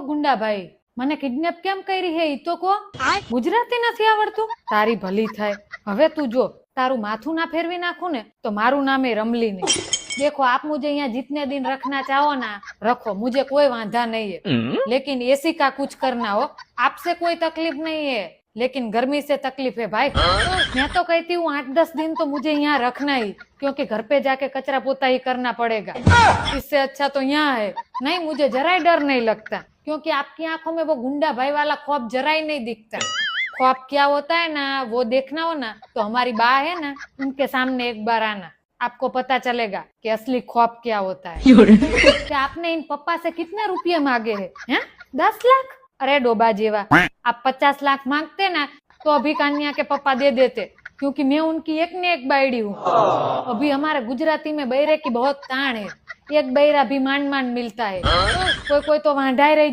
ગુંડા ભાઈ, મને કિડનેપ કેમ કરી હે ઈ તો કો. ગુજરાતી નથી આવડતું? તારી ભલી થાય. હવે તું જો, તારું માથું ના ફેરવી નાખું ને તો મારું નામ એ રમલી નહીં. देखो आप मुझे यहाँ जितने दिन रखना चाहो ना रखो, मुझे कोई वांधा नहीं है, लेकिन एसी का कुछ करना हो, आपसे कोई तकलीफ नहीं है, लेकिन गर्मी से तकलीफ है भाई. मैं तो कहती हूँ 8-10 दिन तो मुझे यहाँ रखना ही, क्योंकि घर पे जाके कचरा पोता ही करना पड़ेगा. इससे अच्छा तो यहाँ है. नहीं, मुझे जरा डर नहीं लगता, क्योंकि आपकी आंखों में वो गुंडा भाई वाला खौफ जरा ही नहीं दिखता. खौफ क्या होता है ना, वो देखना हो ना तो हमारी बा है ना, उनके सामने एक बार आना, आपको पता चलेगा कि असली खौफ क्या होता है. कि आपने इन पप्पा से कितने रुपये मांगे हैं? 10 लाख? अरे डोबा जेवा, आप 50 लाख मांगते ना तो अभी कान्या के पप्पा दे देते, क्योंकि मैं उनकी एक ने एक बायड़ी हूँ. अभी हमारे गुजराती में बैरे की बहुत तान है, एक बैरा भी માંડ માંડ मिलता है. कोई कोई तो वहाँ ढाई रही